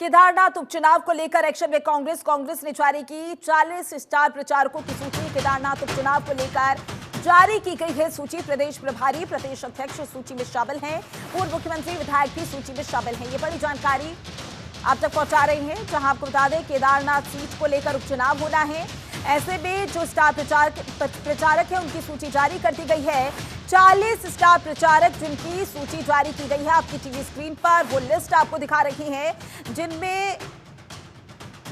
केदारनाथ उपचुनाव को लेकर एक्शन में कांग्रेस ने जारी की 40 स्टार प्रचारकों की सूची। केदारनाथ उपचुनाव को लेकर जारी की गई है सूची। प्रदेश प्रभारी, प्रदेश अध्यक्ष सूची में शामिल हैं। पूर्व मुख्यमंत्री, विधायक भी सूची में शामिल हैं। ये बड़ी जानकारी आप तक पहुंचा रहे हैं। जहां आपको बता दें, केदारनाथ सीट को लेकर उपचुनाव होना है। ऐसे में जो स्टार प्रचारक है उनकी सूची जारी कर दी गई है। 40 स्टार प्रचारक जिनकी सूची जारी की गई है, आपकी टीवी स्क्रीन पर वो लिस्ट आपको दिखा रही है, जिनमें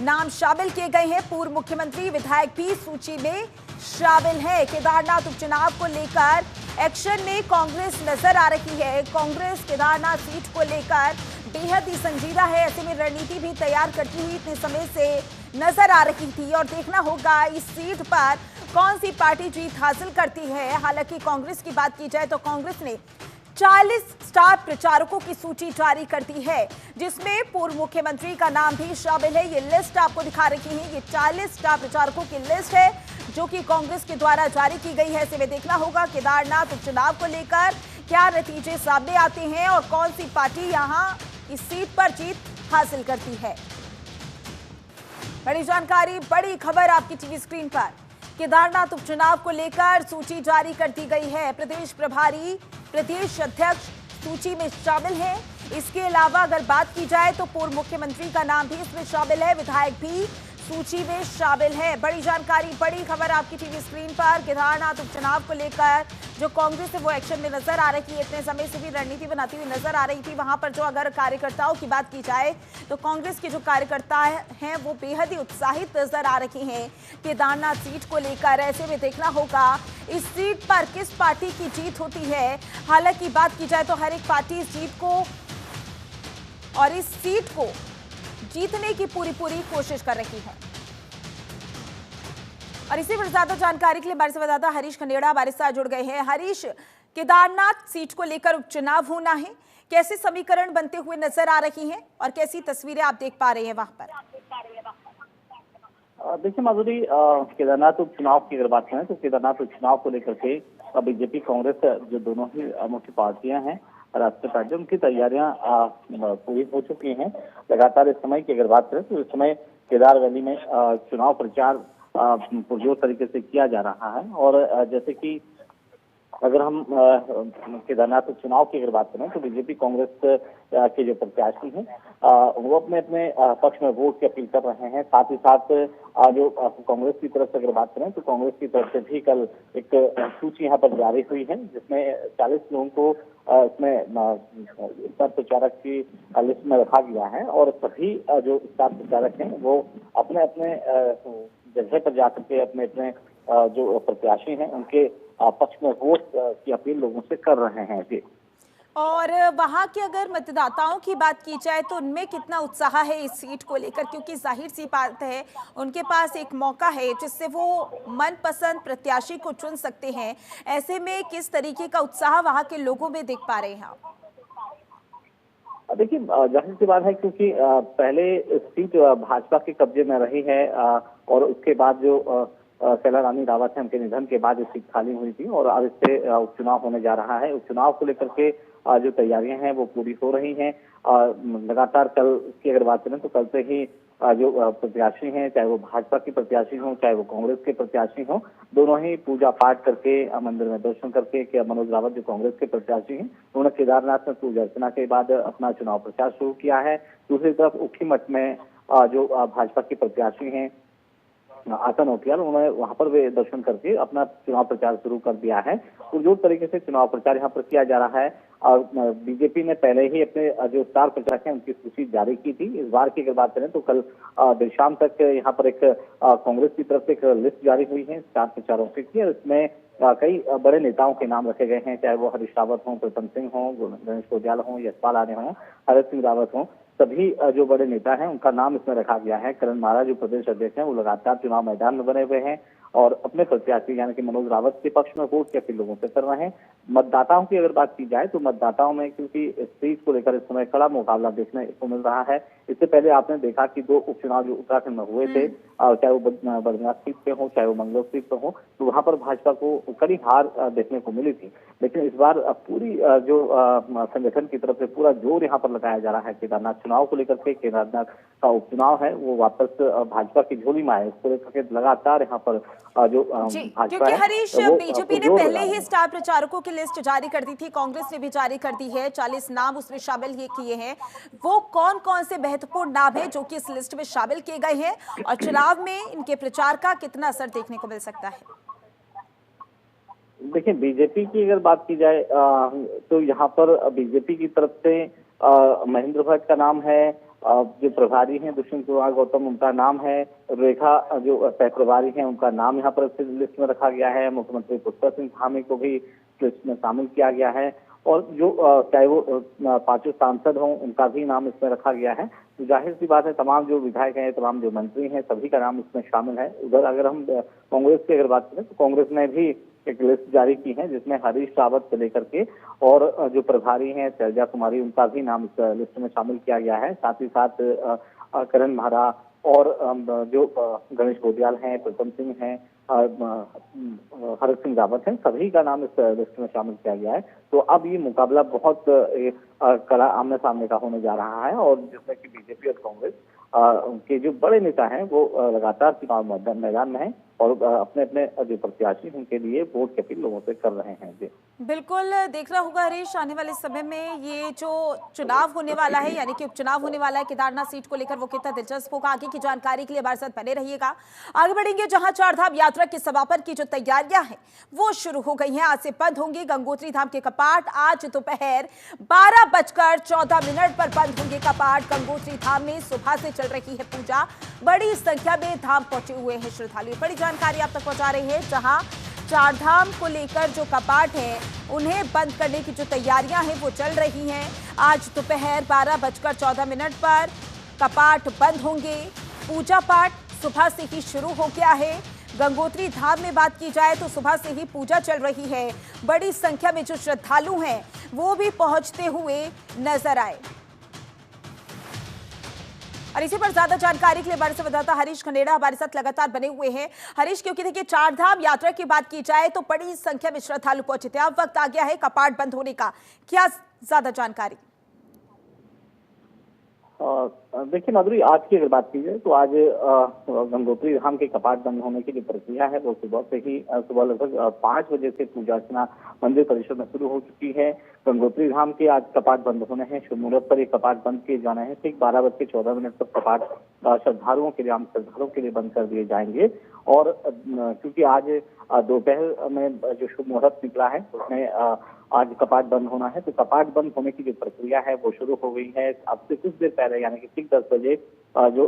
नाम शामिल किए गए हैं। पूर्व मुख्यमंत्री, विधायक भी सूची में शामिल है। केदारनाथ उपचुनाव को लेकर एक्शन में कांग्रेस नजर आ रही है। कांग्रेस केदारनाथ सीट को लेकर बेहद ही संजीदा है। ऐसे में रणनीति भी तैयार करती हुई इतने समय से नजर आ रही थी और देखना होगा इस सीट पर कौन सी पार्टी जीत हासिल करती है। हालांकि कांग्रेस की बात की जाए तो कांग्रेस ने 40 स्टार प्रचारकों की सूची जारी कर दी है, जिसमें पूर्व मुख्यमंत्री का नाम भी शामिल है। ये लिस्ट आपको दिखा रही है। ये 40 स्टार प्रचारकों की लिस्ट है जो कि कांग्रेस के द्वारा जारी की गई है। ऐसे में देखना होगा केदारनाथ उपचुनाव को लेकर क्या नतीजे सामने आते हैं और कौन सी पार्टी यहां इस सीट पर जीत हासिल करती है। बड़ी जानकारी, बड़ी खबर आपकी टीवी स्क्रीन पर। केदारनाथ उपचुनाव को लेकर सूची जारी कर दी गई है। प्रदेश प्रभारी, प्रदेश अध्यक्ष सूची में शामिल है। इसके अलावा अगर बात की जाए तो पूर्व मुख्यमंत्री का नाम भी इसमें शामिल है, विधायक भी सूची में शामिल है। बड़ी जानकारी, बड़ी खबर आपकी टीवी स्क्रीन पर। केदारनाथ उपचुनाव को लेकर जो कांग्रेस है वो एक्शन में नजर आ रही है। इतने समय से भी रणनीति बनाती हुई नजर आ रही थी। वहां पर जो अगर कार्यकर्ताओं की बात की जाए तो कांग्रेस के जो कार्यकर्ता हैं वो बेहद ही उत्साहित नजर आ रहे हैं केदारनाथ सीट को लेकर। ऐसे में देखना होगा इस सीट पर किस पार्टी की जीत होती है। हालांकि बात की जाए तो हर एक पार्टी इस जीत को और इस सीट को जीतने की पूरी कोशिश कर रही है। और इसी पर ज्यादा जानकारी के लिए हमारे संवाददाता हरीश खंडेड़ा हमारे साथ जुड़ गए हैं। हरीश, केदारनाथ सीट को लेकर उपचुनाव होना है, कैसे समीकरण बनते हुए नजर आ रही हैं और कैसी तस्वीरें आप देख पा रहे हैं वहां पर? देखिए माधुरी, केदारनाथ उपचुनाव की अगर बात करें तो केदारनाथ उपचुनाव को लेकर के बीजेपी, कांग्रेस जो दोनों ही मुख्य पार्टियां हैं, राष्ट्रीय पार्टी, उनकी तैयारियां पूरी हो चुकी हैं। लगातार इस समय की अगर बात करें तो इस समय केदार वैली में चुनाव प्रचार पुरजोर तरीके से किया जा रहा है। और जैसे कि अगर हम केदारनाथ चुनाव की अगर बात करें तो बीजेपी, कांग्रेस के जो प्रत्याशी हैं वो अपने अपने पक्ष में वोट की अपील कर रहे हैं। साथ ही साथ जो कांग्रेस की तरफ से अगर बात करें तो कांग्रेस की तरफ से भी कल एक सूची यहाँ पर जारी हुई है, जिसमें 40 लोगों को इसमें स्टार प्रचारक की लिस्ट में रखा गया है। और सभी जो स्टार प्रचारक हैं वो अपने अपने जगह पर जाकर के अपने अपने जो प्रत्याशी हैं उनके पक्ष में वोट की अपील लोगों से कर रहे हैं जी। और वहां के अगर मतदाताओं की बात की जाए तो उनमें कितना उत्साह है इस सीट को लेकर, क्योंकि जाहिर सी बात है उनके पास एक मौका है जिससे वो मनपसंद प्रत्याशी को चुन सकते हैं। ऐसे में किस तरीके का उत्साह वहां के लोगों में देख पा रहे हैं आप? देखिए, जाहिर सी बात है क्योंकि पहले सीट भाजपा के कब्जे में रही है और उसके बाद जो शैला रानी रावत है, उनके निधन के बाद ये सीट खाली हुई थी और अब इससे उपचुनाव होने जा रहा है। उपचुनाव को लेकर के जो तैयारियां हैं वो पूरी हो रही हैं। लगातार कल की अगर बात करें तो कल से ही जो प्रत्याशी हैं, चाहे वो भाजपा के प्रत्याशी हों चाहे वो कांग्रेस के प्रत्याशी हों, दोनों ही पूजा पाठ करके मंदिर में दर्शन करके कि मनोज रावत जो कांग्रेस के प्रत्याशी हैं उन्होंने केदारनाथ में पूजा अर्चना के बाद अपना चुनाव प्रचार शुरू किया है। दूसरी तरफ ऊखीमठ में जो भाजपा के प्रत्याशी हैं आसन होतियाल, उन्होंने वहां पर वे दर्शन करके अपना चुनाव प्रचार शुरू कर दिया है। पुरजोर तरीके से चुनाव प्रचार यहाँ पर किया जा रहा है। और बीजेपी ने पहले ही अपने जो स्टार प्रचारक हैं उनकी सूची जारी की थी। इस बार की अगर बात करें तो कल देर शाम तक यहाँ पर एक कांग्रेस की तरफ से एक लिस्ट जारी हुई है स्टार प्रचारकों की। इसमें कई बड़े नेताओं के नाम रखे गए हैं, चाहे वो हरीश रावत हों, प्रतम सिंह हों, गणेश कोडियाल हों, यशपाल आर्य हों, हरत सिंह रावत हों, सभी जो बड़े नेता हैं उनका नाम इसमें रखा गया है। करण महाराज जो प्रदेश अध्यक्ष हैं वो लगातार चुनाव मैदान में बने हुए हैं और अपने प्रत्याशी यानी कि मनोज रावत के पक्ष में वोट की अपील लोगों से कर रहे हैं। मतदाताओं की अगर बात की जाए तो मतदाताओं में क्योंकि इस सीट को लेकर इस समय कड़ा मुकाबला देखने को मिल रहा है। इससे पहले आपने देखा कि 2 उपचुनाव जो उत्तराखंड में हुए थे, चाहे वो बद्रीनाथ सीट पे हो, चाहे वो मंगलौर सीट पे हो, तो वहां पर भाजपा को कड़ी हार देखने को मिली थी। लेकिन इस बार पूरी जो संगठन की तरफ से पूरा जोर यहाँ पर लगाया जा रहा है केदारनाथ चुनाव को लेकर के। केदारनाथ का उपचुनाव है वो वापस भाजपा की झोली में आए, इसको लेकर के लगातार यहाँ पर जो भाजपा क्योंकि है हरीश, वो बीजेपी ने पहले ही स्टार प्रचारकों की लिस्ट जारी कर दी थी, कांग्रेस ने भी जारी कर दी है, 40 नाम उसमें शामिल किए हैं। वो कौन कौन से महत्वपूर्ण नाम है जो कि इस लिस्ट में शामिल किए गए हैं और चुनाव में इनके प्रचार का कितना असर देखने को मिल सकता है? देखिए, बीजेपी की अगर बात की जाए तो यहाँ पर बीजेपी की तरफ से महेंद्र भट्ट का नाम है, जो प्रभारी हैं दुष्यंत कुमार गौतम उनका नाम है, रेखा जो सह प्रभारी हैं उनका नाम यहाँ पर लिस्ट में रखा गया है, मुख्यमंत्री पुष्कर सिंह धामी को भी लिस्ट में शामिल किया गया है और जो चाहे वो 5 सांसद हों उनका भी नाम इसमें रखा गया है। तो जाहिर सी बात है तमाम जो विधायक हैं, तमाम जो मंत्री हैं, सभी का नाम इसमें शामिल है। उधर अगर हम कांग्रेस की अगर बात करें तो कांग्रेस ने भी एक लिस्ट जारी की है जिसमें हरीश रावत से लेकर के और जो प्रभारी हैं शैलजा कुमारी उनका भी नाम इस लिस्ट में शामिल किया गया है। साथ ही साथ करण महरा और जो गणेश गोदियाल हैं, प्रीतम सिंह हैं, हरक सिंह रावत हैं, सभी का नाम इस लिस्ट में शामिल किया गया है। तो अब ये मुकाबला बहुत कड़ा आमने सामने का होने जा रहा है और जिसमें कि बीजेपी और कांग्रेस के जो बड़े नेता हैं वो लगातार चुनाव मैदान में हैं और अपने अपने जो प्रत्याशी उनके लिए वोट की अपील लोगों से कर रहे हैं। जी बिल्कुल, देखना होगा हरीश आने वाले समय में ये जो चुनाव होने वाला है, यानी कि उपचुनाव होने वाला है केदारनाथ सीट को लेकर, वो कितना दिलचस्प होगा। आगे की जानकारी के लिए हमारे साथ बने रहिएगा। आगे बढ़ेंगे जहां चारधाम यात्रा के समापन की जो तैयारियां हैं वो शुरू हो गई हैं। आज से बंद होंगे गंगोत्री धाम के कपाट। आज दोपहर 12:14 पर बंद होंगे कपाट। गंगोत्री धाम में सुबह से चल रही है पूजा, बड़ी संख्या में धाम पहुंचे हुए हैं श्रद्धालु। बड़ी जानकारी आप तक पहुंचा रही है जहां चारधाम को लेकर जो कपाट है उन्हें बंद करने की जो तैयारियां हैं वो चल रही हैं। आज दोपहर 12:14 पर कपाट बंद होंगे। पूजा पाठ सुबह से ही शुरू हो गया है। गंगोत्री धाम में बात की जाए तो सुबह से ही पूजा चल रही है। बड़ी संख्या में जो श्रद्धालु हैं वो भी पहुंचते हुए नजर आए। और इसी पर ज्यादा जानकारी के लिए हमारे से बताता हरीश खंडेड़ा हमारे साथ लगातार बने हुए हैं। हरीश, क्योंकि देखिए चारधाम यात्रा की बात की जाए तो बड़ी संख्या में श्रद्धालु पहुंचे थे, अब वक्त आ गया है कपाट बंद होने का, क्या ज्यादा जानकारी? देखिए माधुरी, आज की अगर बात की जाए तो आज गंगोत्री धाम के कपाट बंद होने की जो प्रक्रिया है वो सुबह से ही सुबह लगभग 5 बजे से पूजा अर्चना मंदिर परिसर में शुरू हो चुकी है। गंगोत्री धाम के आज कपाट बंद होने हैं। शुभ मुहूर्त पर ये कपाट बंद किए जाने हैं। ठीक 12:14 तक कपाट श्रद्धालुओं के लिए, आम श्रद्धालुओं के लिए बंद कर दिए जाएंगे। और क्योंकि आज दोपहर में जो शुभ मुहूर्त निकला है उसमें आज कपाट बंद होना है, तो कपाट बंद होने की जो प्रक्रिया है वो शुरू हो गई है। अब से कुछ देर पहले यानी कि ठीक 10 बजे जो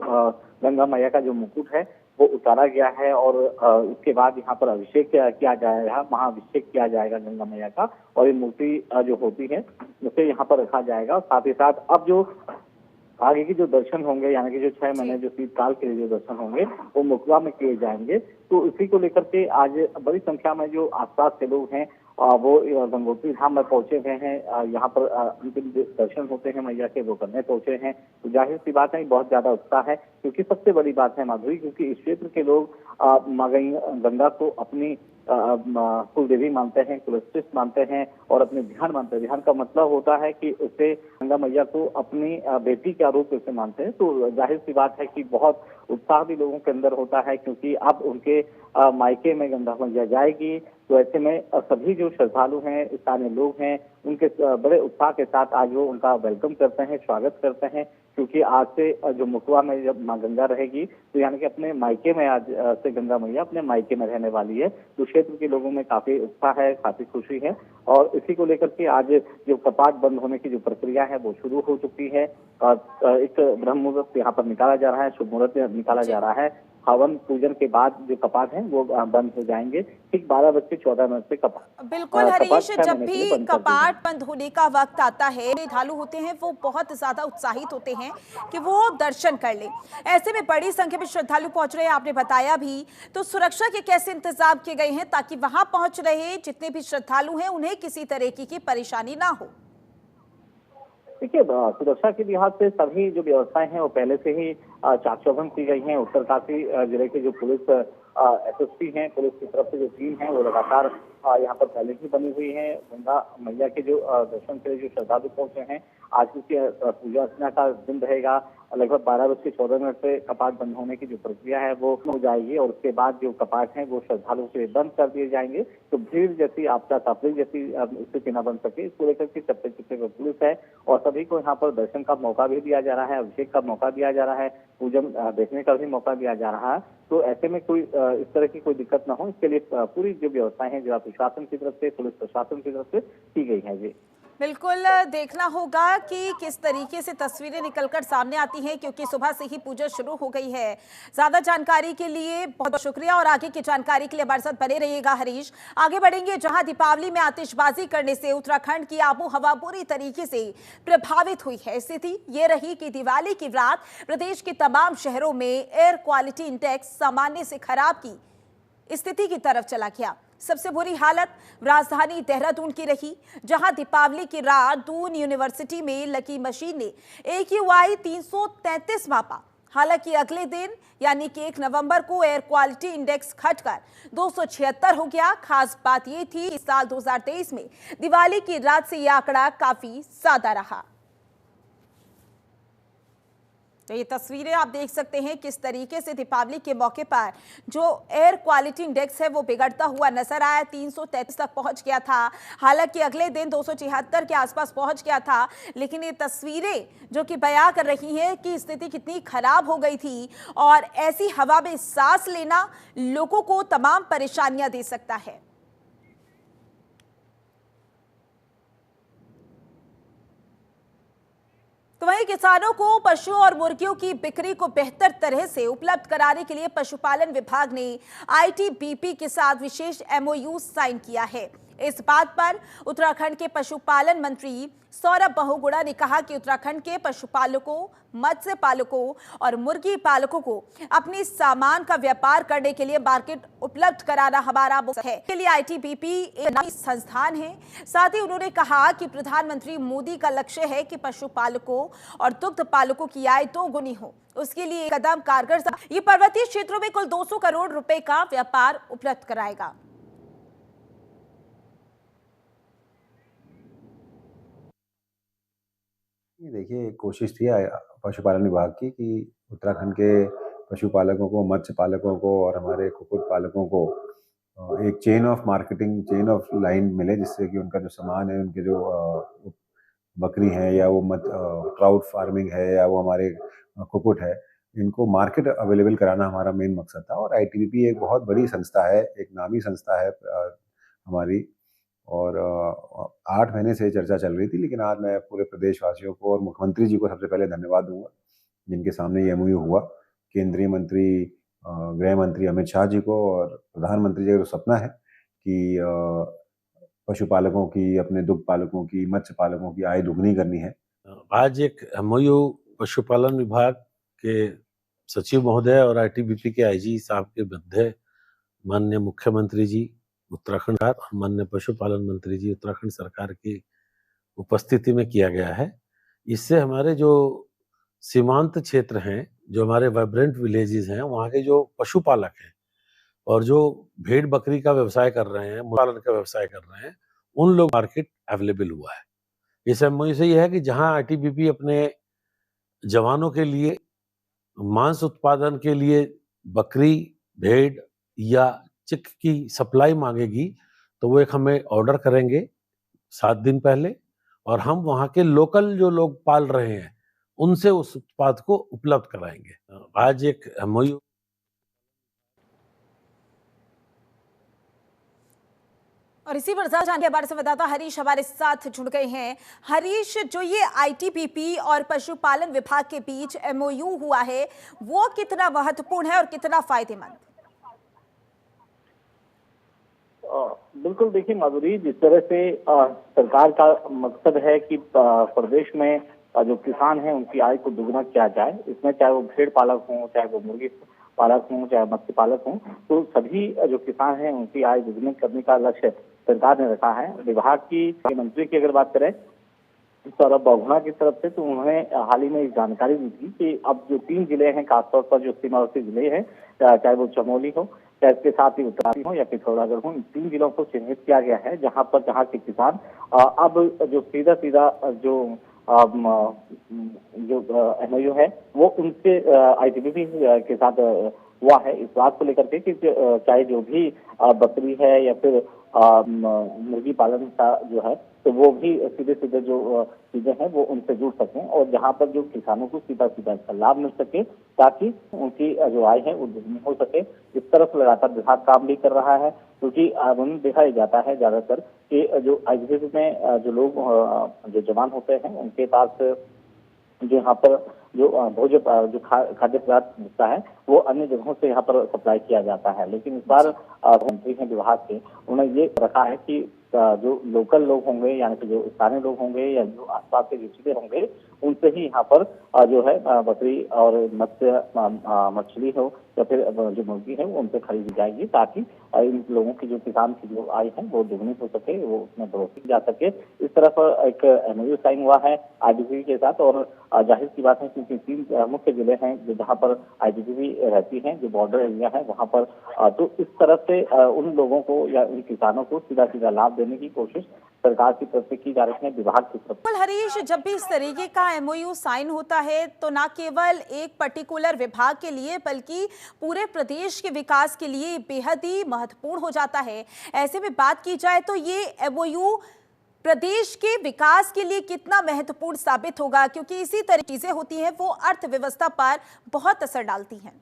गंगा मैया का जो मुकुट है वो उतारा गया है और उसके बाद यहाँ पर अभिषेक किया जाएगा, महाअभिषेक किया जाएगा गंगा मैया का और ये मूर्ति जो होती है उसे यहाँ पर रखा जाएगा। साथ ही साथ अब जो आगे के जो दर्शन होंगे यानी कि जो 6 महीने जो शीतकाल के लिए जो दर्शन होंगे वो मुकवा में किए जाएंगे। तो इसी को लेकर के आज बड़ी संख्या में जो आसपास के लोग हैं वो गंगोत्री धाम में पहुंचे हुए हैं। यहाँ पर अंतिम दर्शन होते हैं मैया के, वो करने पहुंचे हैं। तो जाहिर सी बात है बहुत ज्यादा उत्साह है, क्योंकि सबसे बड़ी बात है माधुरी, क्योंकि इस क्षेत्र के लोग मां गंगा को अपनी कुल देवी मानते हैं, कुलस्थित मानते हैं और अपने ध्यान मानते हैं। ध्यान का मतलब होता है कि उसे गंगा मैया को अपनी बेटी का रूप उसे मानते हैं। तो जाहिर सी बात है कि बहुत उत्साह भी लोगों के अंदर होता है, क्योंकि अब उनके मायके में गंगा मैया जाएगी। तो ऐसे में सभी जो श्रद्धालु हैं, स्थानीय लोग हैं, उनके बड़े उत्साह के साथ आज वो उनका वेलकम करते हैं, स्वागत करते हैं। क्योंकि आज से जो मुकवा में जब मां गंगा रहेगी तो यानी कि अपने मायके में आज से गंगा मैया अपने मायके में रहने वाली है। तो क्षेत्र के लोगों में काफी उत्साह है, काफी खुशी है और इसी को लेकर के आज जो कपाट बंद होने की जो प्रक्रिया है वो शुरू हो चुकी है। एक ब्रह्म मुहूर्त यहाँ पर निकाला जा रहा है, शुभ मुहूर्त निकाला जा रहा है। हवन पूजन के बाद जो कपाट हैं वो बंद हो जाएंगे। ठीक 12:14 से कपाट। बिल्कुल हरीश, जब भी कपाट घाट बंद होने का वक्त आता है, श्रद्धालु होते हैं वो बहुत ज्यादा उत्साहित होते हैं कि वो दर्शन कर ले। ऐसे में बड़ी संख्या में श्रद्धालु पहुंच रहे हैं, आपने बताया भी। तो सुरक्षा के कैसे इंतजाम किए गए हैं ताकि वहां पहुंच रहे जितने भी श्रद्धालु हैं उन्हें किसी तरह की परेशानी ना हो? देखिए, सुरक्षा के लिहाज से सभी जो व्यवस्थाएं हैं वो पहले से ही चाक चौबंद की गई हैं। उत्तरकाशी जिले के जो पुलिस एसएसपी हैं, पुलिस की तरफ से जो टीम है वो लगातार यहाँ पर पहले ही बनी हुई है। गंगा मैया के जो दर्शन के लिए जो श्रद्धालु पहुंचे हैं, आज की पूजा अर्चना का दिन रहेगा। लगभग 12:14 पे कपाट बंद होने की जो प्रक्रिया है वो हो जाएगी और उसके बाद जो कपाट हैं वो श्रद्धालुओं के लिए बंद कर दिए जाएंगे। तो भीड़ जैसी आपदा तफरीक जैसी स्थिति न बन सके, इसको लेकर के चप्पे चप्पे पर पुलिस है और सभी को यहाँ पर दर्शन का मौका भी दिया जा रहा है, अभिषेक का मौका दिया जा रहा है, पूजन देखने का भी मौका दिया जा रहा है। तो ऐसे में कोई इस तरह की कोई दिक्कत ना हो, इसके लिए पूरी जो व्यवस्थाएं हैं जिला प्रशासन की तरफ से, पुलिस प्रशासन की तरफ से की गई है। जी बिल्कुल, देखना होगा कि किस तरीके से तस्वीरें निकलकर सामने आती हैं, क्योंकि सुबह से ही पूजा शुरू हो गई है। ज्यादा जानकारी के लिए बहुत बहुत शुक्रिया और आगे की जानकारी के लिए हमारे साथ बने रहिएगा हरीश। आगे बढ़ेंगे, जहां दीपावली में आतिशबाजी करने से उत्तराखंड की आबो हवा बुरी तरीके से प्रभावित हुई है। स्थिति ये रही कि दिवाली की रात प्रदेश के तमाम शहरों में एयर क्वालिटी इंडेक्स सामान्य से खराब की स्थिति की तरफ चला गया। सबसे बुरी हालत राजधानी देहरादून की रही, जहां दीपावली की रात दून यूनिवर्सिटी में लगी मशीन ने AQI 333 मापा। हालांकि अगले दिन यानी कि 1 नवंबर को एयर क्वालिटी इंडेक्स घटकर 276 हो गया। खास बात यह थी इस साल 2023 में दिवाली की रात से यह आंकड़ा काफी ज्यादा रहा। तो ये तस्वीरें आप देख सकते हैं किस तरीके से दीपावली के मौके पर जो एयर क्वालिटी इंडेक्स है वो बिगड़ता हुआ नजर आया। 333 तक पहुंच गया था, हालांकि अगले दिन 276 के आसपास पहुंच गया था। लेकिन ये तस्वीरें जो कि बयां कर रही हैं कि स्थिति कितनी खराब हो गई थी और ऐसी हवा में सांस लेना लोगों को तमाम परेशानियां दे सकता है। तो वहीं किसानों को पशु और मुर्गियों की बिक्री को बेहतर तरह से उपलब्ध कराने के लिए पशुपालन विभाग ने ITBP के साथ विशेष MOU साइन किया है। इस बात पर उत्तराखंड के पशुपालन मंत्री सौरभ बहुगुणा ने कहा कि उत्तराखंड के पशुपालकों, मत्स्य पालकों और मुर्गी पालकों को अपने सामान का व्यापार करने के लिए मार्केट उपलब्ध कराना हमारा मकसद है। इसके लिए ITBP एक नई संस्थान है। साथ ही उन्होंने कहा कि प्रधानमंत्री मोदी का लक्ष्य है कि पशुपालकों और दुग्ध पालकों की आय 2 गुनी हो। उसके लिए कदम कारगर। ये पर्वतीय क्षेत्रों में कुल 200 करोड़ रुपए का व्यापार उपलब्ध कराएगा। ये देखिए, कोशिश थी पशुपालन विभाग की कि उत्तराखंड के पशुपालकों को, मत्स्य पालकों को और हमारे कुक्कुट पालकों को एक chain of marketing, chain of line मिले, जिससे कि उनका जो सामान है, उनके जो बकरी है या वो ट्राउट फार्मिंग है या वो हमारे कुक्कुट है, इनको मार्केट अवेलेबल कराना हमारा मेन मकसद था। और ITBP एक बहुत बड़ी संस्था है, एक नामी संस्था है हमारी, और 8 महीने से चर्चा चल रही थी। लेकिन आज मैं पूरे प्रदेशवासियों को और मुख्यमंत्री जी को सबसे पहले धन्यवाद दूंगा, जिनके सामने ये MOU हुआ। केंद्रीय मंत्री, गृह मंत्री अमित शाह जी को और प्रधानमंत्री जी का जो सपना है कि पशुपालकों की, अपने दुग्ध पालकों की, मत्स्य पालकों की आय दुगनी करनी है। आज एक MOU पशुपालन विभाग के सचिव महोदय और ITBP के IG साहब के मध्य माननीय मुख्यमंत्री जी उत्तराखंड और माननीय पशुपालन मंत्री जी उत्तराखंड सरकार की उपस्थिति में किया गया है। इससे हमारे जो सीमांत क्षेत्र हैं, जो हमारे वाइब्रेंट विलेजेस हैं, वहाँ के जो पशुपालक हैं और जो भेड़ बकरी का व्यवसाय कर रहे हैं, पालन का व्यवसाय कर रहे हैं, उन लोग मार्केट अवेलेबल हुआ है। इस MOU से यह है कि जहाँ ITBP अपने जवानों के लिए मांस उत्पादन के लिए बकरी, भेड़ या चिक की सप्लाई मांगेगी, तो वो एक हमें ऑर्डर करेंगे 7 दिन पहले, और हम वहाँ के लोकल जो लोग पाल रहे हैं उनसे उस उत्पाद को उपलब्ध कराएंगे। आज एक MOU। और इसी पर ज्यादा जानकारी हमारे संवाददाता हरीश हमारे साथ जुड़ गए हैं। हरीश, जो ये ITBP और पशुपालन विभाग के बीच MOU हुआ है वो कितना महत्वपूर्ण है और कितना फायदेमंद? बिल्कुल देखिए माधुरी, जिस तरह से सरकार का मकसद है कि प्रदेश में जो किसान हैं उनकी आय को दुगना किया जाए, इसमें चाहे वो भेड़ पालक हों, चाहे वो मुर्गी पालक हों, चाहे मत्स्य पालक हों, तो सभी जो किसान हैं उनकी आय दुगनी करने का लक्ष्य सरकार ने रखा है। विभाग की मंत्री की अगर बात करें सौरभ बहुगुणा की तरफ से, तो उन्होंने हाल ही में एक जानकारी दी थी कि अब जो 3 जिले हैं, खासतौर पर जो सीमावर्ती जिले हैं, चाहे वो चमोली हो, चाहे इसके साथ ही उत्तराखंड हो या पिथौरागढ़ हो, इन 3 जिलों को चिन्हित किया गया है जहां के किसान अब जो सीधा सीधा जो एमओयू है वो उनसे आईटीबीपी के साथ हुआ है, इस बात को लेकर के कि चाहे जो भी बकरी है या फिर मुर्गी पालन का जो है, तो वो भी सीधे सीधे जो चीजें हैं वो उनसे जुड़ सकें और जहां पर जो किसानों को सीधा सीधा इसका लाभ मिल सके, ताकि उनकी जो आय है वो दुगनी हो सके। इस तरफ लगातार विभाग काम भी कर रहा है, क्योंकि दिखाया जाता है ज्यादातर कि जो आईटीबीपी में जो लोग जो जवान होते हैं उनके पास जो यहाँ पर जो भोज्य जो खाद्य पदार्थ मिलता है वो अन्य जगहों से यहाँ पर सप्लाई किया जाता है। लेकिन इस बार मंत्री हैं विभाग के, उन्होंने ये रखा है कि जो लोकल लोग होंगे यानी कि जो स्थानीय लोग होंगे या जो आसपास के जो जिले होंगे उनसे ही यहाँ पर जो है बकरी और मछली हो या फिर जो मुर्गी है वो उनसे खरीदी जाएगी, ताकि इन लोगों की जो किसान की जो आय है वो दुगनी हो सके, वो उसमें बढ़ोतरी जा सके। इस तरफ एक एमओयू साइन हुआ है आईटीबीपी के साथ, और जाहिर सी बात है क्योंकि 3 मुख्य जिले हैं जहाँ पर आईटीबीपी रहती है, जो बॉर्डर एरिया है वहाँ पर, तो इस तरफ से उन लोगों को या उन किसानों को सीधा सीधा लाभ देने की कोशिश सरकार की तरफ से की जा रही है, विभाग की तरफ से। हरीश, जब भी इस तरीके का एमओयू साइन होता है तो ना केवल एक पर्टिकुलर विभाग के लिए बल्कि पूरे प्रदेश के विकास के लिए बेहद ही महत्वपूर्ण हो जाता है। ऐसे में बात की जाए तो ये एमओयू प्रदेश के विकास के लिए कितना महत्वपूर्ण साबित होगा, क्योंकि इसी तरह चीजें होती हैं वो अर्थव्यवस्था पर बहुत असर डालती हैं।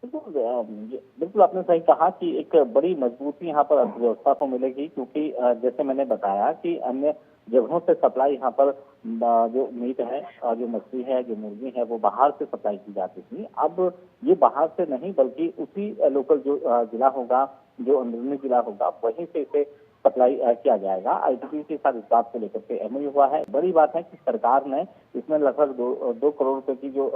बिल्कुल आपने सही कहा कि एक बड़ी मजबूती यहाँ पर अर्थव्यवस्था को मिलेगी, क्योंकि जैसे मैंने बताया कि अन्य जगहों से सप्लाई यहाँ पर जो मीट है, जो मछली है, जो मुर्गी है, वो बाहर से सप्लाई की जाती थी। अब ये बाहर से नहीं बल्कि उसी लोकल जो जिला होगा, जो अंदरूनी जिला होगा, वहीं से इसे सप्लाई किया जाएगा। आईटीबीपी के साथ इस बात को लेकर के एमओयू हुआ है। बड़ी बात है कि सरकार ने इसमें लगभग 2 करोड़ रुपए की जो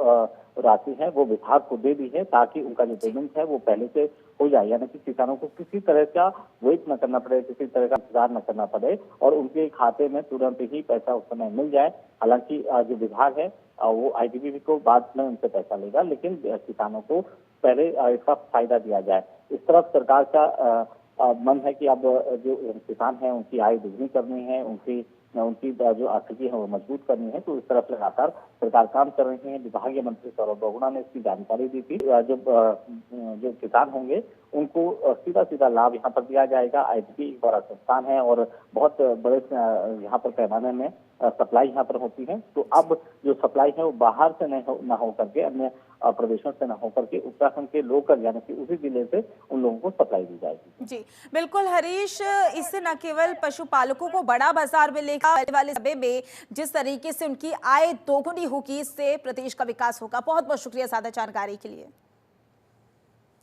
राशि है वो विभाग को दे दी है, ताकि उनका जो पेमेंट है वो पहले से हो जाए, यानी कि किसानों को किसी तरह का वेट न करना पड़े, किसी तरह का इंतजार न करना पड़े और उनके खाते में तुरंत ही पैसा उस समय मिल जाए। हालांकि जो विभाग है वो आईटीबीपी को बाद में उनसे पैसा लेगा, लेकिन किसानों को पहले इसका फायदा दिया जाए। इस तरफ सरकार का मन है कि अब जो किसान हैं उनकी आय दुगनी करनी है, उनकी जो आर्थिकी है वो मजबूत करनी है, तो इस तरफ लगातार सरकार काम कर रही है। विभागीय मंत्री सौरभ बहुगुणा ने इसकी जानकारी दी थी। जो किसान होंगे उनको सीधा सीधा लाभ यहाँ पर दिया जाएगा। आईटीबीपी एक बड़ा संस्थान है और बहुत बड़े यहाँ पर पैमाने में सप्लाई यहाँ पर होती है, तो अब जो सप्लाई है वो बाहर से न हो करके, अन्य प्रदेशों से न हो करके उत्तराखंड के लोकल यानी कि उसी जिले से उन लोगों को सप्लाई दी जाएगी। जी बिल्कुल हरीश, इससे न केवल पशुपालकों को बड़ा बाजार मिलेगा, आने वाले समय में जिस तरीके से उनकी आय दोगुनी होगी, इससे प्रदेश का विकास होगा। बहुत बहुत शुक्रिया ज्यादा जानकारी के लिए।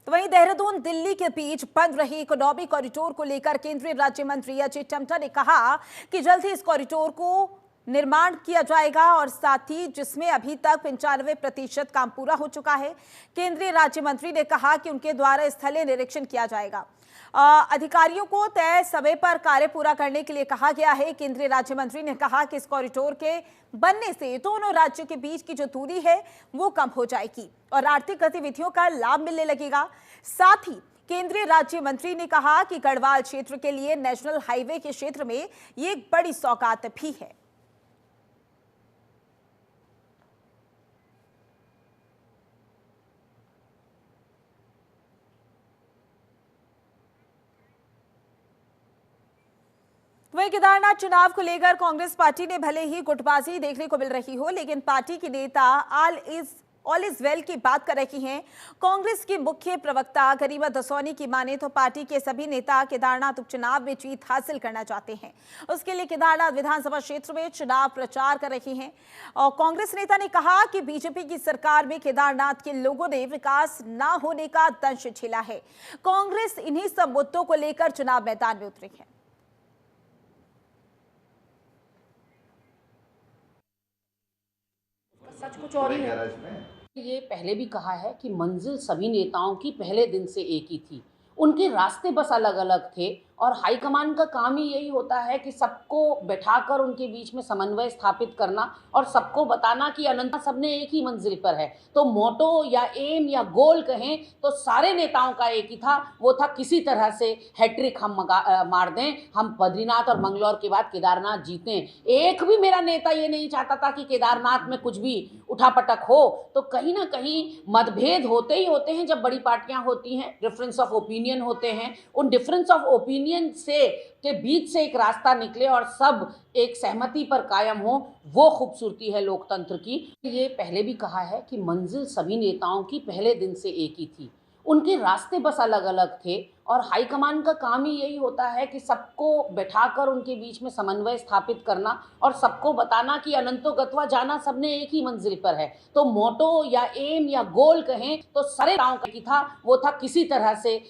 तो वहीं देहरादून दिल्ली के बीच बन रही इकोनॉमी कॉरिडोर को लेकर केंद्रीय राज्य मंत्री अजय टम्टा ने कहा कि जल्द ही इस कॉरिडोर को निर्माण किया जाएगा और साथ ही जिसमें अभी तक 95% काम पूरा हो चुका है। केंद्रीय राज्य मंत्री ने कहा कि उनके द्वारा स्थलीय निरीक्षण किया जाएगा। अधिकारियों को तय समय पर कार्य पूरा करने के लिए कहा गया है। केंद्रीय राज्य मंत्री ने कहा कि इस कॉरिडोर के बनने से दोनों राज्यों के बीच की जो दूरी है वो कम हो जाएगी और आर्थिक गतिविधियों का लाभ मिलने लगेगा। साथ ही केंद्रीय राज्य मंत्री ने कहा कि गढ़वाल क्षेत्र के लिए नेशनल हाईवे के क्षेत्र में ये एक बड़ी सौगात भी है। वहीं केदारनाथ चुनाव को लेकर कांग्रेस पार्टी ने भले ही गुटबाजी देखने को मिल रही हो, लेकिन पार्टी के नेता all is all is well की बात कर रही हैं। कांग्रेस की मुख्य प्रवक्ता गरिमा दसौनी की माने तो पार्टी के सभी नेता केदारनाथ उपचुनाव में जीत हासिल करना चाहते हैं। उसके लिए केदारनाथ विधानसभा क्षेत्र में चुनाव प्रचार कर रही हैं। और कांग्रेस नेता ने कहा कि बीजेपी की सरकार में केदारनाथ के लोगों ने विकास न होने का दंश झेला है। कांग्रेस इन्हीं सब मुद्दों को लेकर चुनाव मैदान में उतरी है। सच कुछ और ही है। ये पहले भी कहा है कि मंजिल सभी नेताओं की पहले दिन से एक ही थी, उनके रास्ते बस अलग अलग थे और हाईकमान का काम ही यही होता है कि सबको बैठाकर उनके बीच में समन्वय स्थापित करना और सबको बताना कि अनंता सबने एक ही मंजिल पर है। तो मोटो या एम या गोल कहें तो सारे नेताओं का एक ही था, वो था किसी तरह से हैट्रिक हम मार दें, हम बद्रीनाथ और मंगलौर के बाद केदारनाथ जीतें। एक भी मेरा नेता ये नहीं चाहता था कि केदारनाथ में कुछ भी उठापटक हो। तो कहीं ना कहीं मतभेद होते ही होते हैं जब बड़ी पार्टियां होती हैं, डिफरेंस ऑफ ओपिनियन होते हैं। उन डिफरेंस ऑफ ओपिनियन से के बीच से एक रास्ता निकले और सब एक सहमति पर कायम हो, वो खूबसूरती है लोकतंत्र की। ये पहले भी कहा है कि मंजिल सभी नेताओं की पहले दिन से एक ही थी, उनके रास्ते बस अलग अलग थे और हाईकमान का काम ही यही होता है कि सबको बैठाकर उनके बीच में समन्वय स्थापित करना और सबको बताना कि अनंतो गत्वा जाना सबने एक ही मंजिल पर है। तो मोटो या एम या गोल कहें तो सारे नेताओं का ही था, वो था किसी तरह से।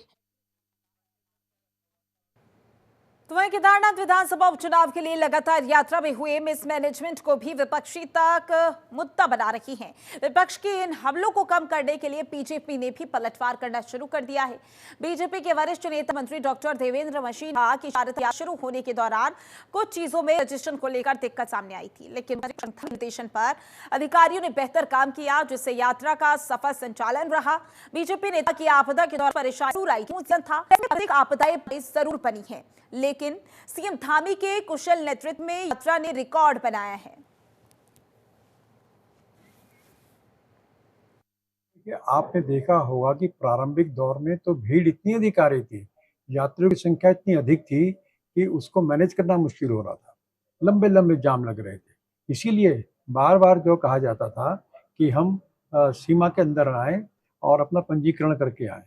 तो वहीं केदारनाथ विधानसभा उपचुनाव के लिए लगातार यात्रा में हुए मिसमैनेजमेंट को भी विपक्षी तक मुद्दा बना रही हैं। विपक्ष के इन हमलों को कम करने के लिए बीजेपी ने भी पलटवार करना शुरू कर दिया है। बीजेपी के वरिष्ठ नेता मंत्री डॉक्टर देवेंद्र मशीन ने कहा कि यात्रा शुरू होने के दौरान कुछ चीजों में रजिस्ट्रेशन को लेकर दिक्कत सामने आई थी, लेकिन निर्देशन पर अधिकारियों ने बेहतर काम किया, जिससे यात्रा का सफल संचालन रहा। बीजेपी नेता की आपदा के दौरान परेशानी आई था, आपदाएं जरूर बनी है, लेकिन सीएम धामी के कुशल नेतृत्व में यात्रा ने रिकॉर्ड बनाया है। आपने देखा होगा कि प्रारंभिक दौर में तो भीड़ इतनी अधिक आ रही थी, यात्रियों की संख्या इतनी अधिक थी कि उसको मैनेज करना मुश्किल हो रहा था, लंबे लंबे जाम लग रहे थे। इसीलिए बार बार जो कहा जाता था कि हम सीमा के अंदर आए और अपना पंजीकरण करके आए,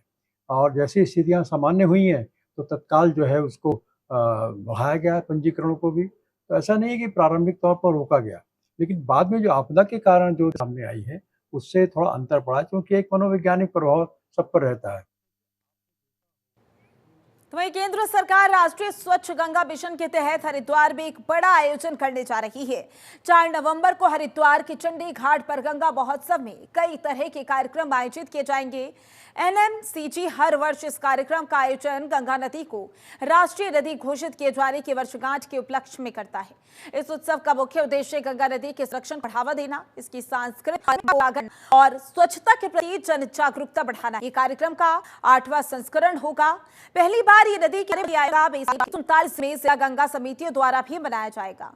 और जैसी स्थितियां सामान्य हुई हैं तो तत्काल जो है उसको बढ़ाया गया पंजीकरण को भी। तो ऐसा नहीं है कि प्रारंभिक तौर पर रोका गया, लेकिन बाद में जो आपदा के कारण जो सामने आई है उससे थोड़ा अंतर पड़ा, क्योंकि एक मनोवैज्ञानिक प्रभाव सब पर रहता है। तो वहीं केंद्र सरकार राष्ट्रीय स्वच्छ गंगा मिशन के तहत हरिद्वार में एक बड़ा आयोजन करने जा रही है। 4 नवंबर को हरिद्वार के चंडी घाट पर गंगा महोत्सव में कई तरह के कार्यक्रम आयोजित किए जाएंगे। एनएमसीजी हर वर्ष इस कार्यक्रम का आयोजन गंगा नदी को राष्ट्रीय नदी घोषित किए जाने की वर्षगांठ के उपलक्ष्य में करता है। इस उत्सव का मुख्य उद्देश्य गंगा नदी के संरक्षण को बढ़ावा देना, इसकी सांस्कृतिक और स्वच्छता के प्रति जन जागरूकता बढ़ाना। ये कार्यक्रम का 8वां संस्करण होगा। पहली बार ये नदी के 47 में जिला गंगा समितियों द्वारा भी मनाया जाएगा।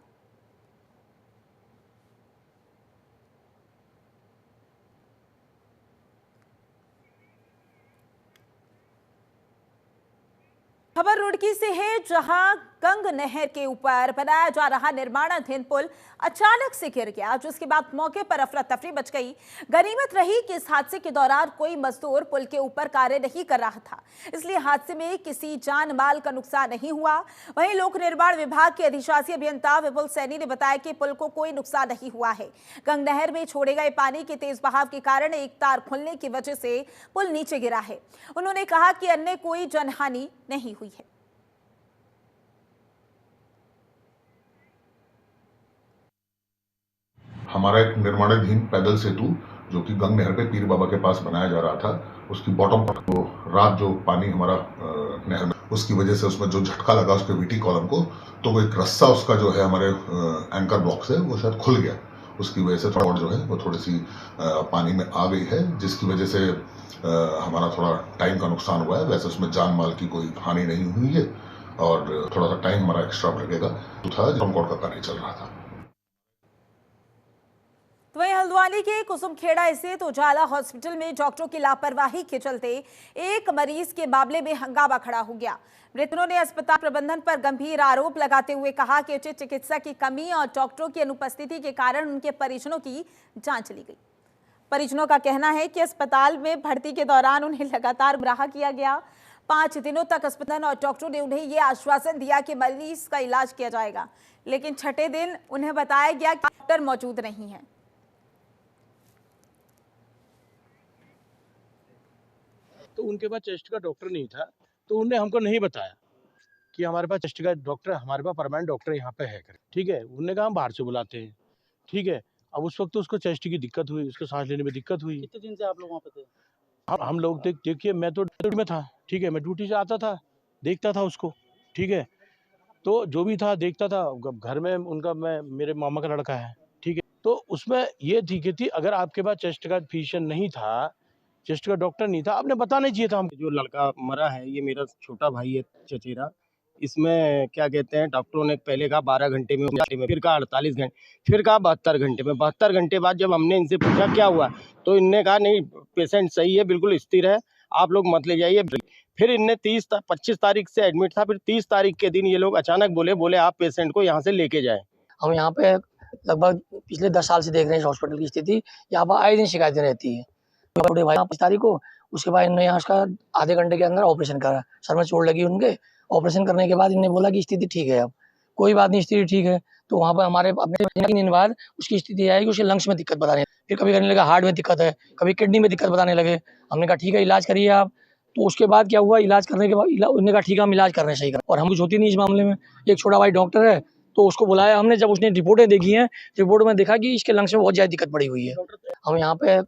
खबर रुड़की से है, जहां गंग नहर के ऊपर बनाया जा रहा निर्माणाधीन पुल अचानक से गिर गया, जिसके बाद मौके पर अफरा तफरी मच गई। गनीमत रही कि इस हादसे के दौरान कोई मजदूर पुल के ऊपर कार्य नहीं कर रहा था, इसलिए हादसे में किसी जान माल का नुकसान नहीं हुआ। वहीं लोक निर्माण विभाग के अधिशासी अभियंता विपुल सैनी ने बताया कि पुल को कोई नुकसान नहीं हुआ है। गंग नहर में छोड़े गए पानी के तेज बहाव के कारण एक तार खुलने की वजह से पुल नीचे गिरा है। उन्होंने कहा कि अन्य कोई जनहानि नहीं हुई है। हमारा एक निर्माणाधीन पैदल सेतु जो कि गंग नहर पे पीर बाबा के पास बनाया जा रहा था, उसकी बॉटम को रात जो पानी हमारा नहर में, उसकी वजह से उसमें जो झटका लगा उसके वीटी कॉलम को, तो वो एक रस्सा उसका जो है हमारे एंकर ब्लॉक से वो शायद खुल गया। उसकी वजह से थोड़ा जो है वो थोड़ी सी पानी में आ गई है, जिसकी वजह से हमारा थोड़ा टाइम का नुकसान हुआ है। वैसे उसमें जान माल की कोई हानि नहीं हुई है और थोड़ा सा टाइम हमारा एक्स्ट्रा लगेगा। तो था जमकोट का कार्य चल रहा था। वहीं हल्द्वानी के कुसुमखेड़ा स्थित उजाला हॉस्पिटल में डॉक्टरों की लापरवाही के चलते एक मरीज के मामले में हंगामा खड़ा हो गया। मृतकों ने अस्पताल प्रबंधन पर गंभीर आरोप लगाते हुए कहा कि उचित चिकित्सा की कमी और डॉक्टरों की अनुपस्थिति के कारण उनके परिजनों की जान चली गई। परिजनों का कहना है कि अस्पताल में भर्ती के दौरान उन्हें लगातार गुमराह किया गया। 5 दिनों तक अस्पताल और डॉक्टरों ने उन्हें यह आश्वासन दिया कि मरीज का इलाज किया जाएगा, लेकिन छठे दिन उन्हें बताया गया कि डॉक्टर मौजूद नहीं है। तो उनके पास चेस्ट का डॉक्टर नहीं था, तो उन्होंने हमको नहीं बताया कि हमारे पास चेस्ट का डॉक्टर, हमारे पास परमानेंट डॉक्टर यहाँ पे है। ठीक है, उन्होंने कहा हम बाहर से बुलाते हैं। ठीक है, अब उस वक्त तो उसको चेस्ट की दिक्कत हुई, उसको सांस लेने में दिक्कत हुई। कितने दिन से आप लोग वहाँ पे थे? हम लोग देखिए, मैं तो ड्यूटी में था। ठीक है, मैं ड्यूटी से आता था, देखता था उसको। ठीक है, तो जो भी था देखता था। घर में उनका, मैं मेरे मामा का लड़का है। ठीक है, तो उसमें ये थी अगर आपके पास चेस्ट का फिजिशियन नहीं था, चेस्ट का डॉक्टर नहीं था, आपने बताना चाहिए था। हम जो लड़का मरा है ये मेरा छोटा भाई है, चचेरा। इसमें क्या कहते हैं, डॉक्टरों ने पहले कहा 12 घंटे में, फिर कहा 48 घंटे, फिर कहा 72 घंटे में। 72 घंटे बाद जब हमने इनसे पूछा क्या हुआ, तो इनने कहा नहीं, पेशेंट सही है, बिल्कुल स्थिर है, आप लोग मत ले जाइए। फिर इनने 25 तारीख से एडमिट था, फिर 30 तारीख के दिन ये लोग अचानक बोले आप पेशेंट को यहाँ से लेके जाए। हम यहाँ पे लगभग पिछले 10 साल से देख रहे हैं इस हॉस्पिटल की स्थिति। यहाँ पर आए दिन शिकायतें रहती है। बड़े भाई 5 तारीख को, उसके बाद इन्होंने यहाँ उसका आधे घंटे के अंदर ऑपरेशन करा। सर में चोट लगी उनके। ऑपरेशन करने के बाद इन्होंने बोला कि स्थिति ठीक है, अब कोई बात नहीं, स्थिति ठीक है। तो वहाँ पर हमारे अपने 3 दिन बाद उसकी स्थिति आई कि उसके लंग्स में दिक्कत बताने, फिर कभी कहने लगा हार्ट में दिक्कत है, कभी किडनी में दिक्कत बताने लगे। हमने कहा ठीक है, इलाज करिए आप। तो उसके बाद क्या हुआ, इलाज करने के बाद उन्होंने कहा ठीक है, हम इलाज कर रहे हैं, सही कर। और हम कुछ होती नहीं इस मामले में। एक छोटा भाई डॉक्टर है, तो उसको बुलाया हमने। जब उसने रिपोर्टें देखी हैं, रिपोर्ट में देखा कि इसके लंग्स में बहुत ज़्यादा दिक्कत पड़ी हुई है। हम यहाँ पे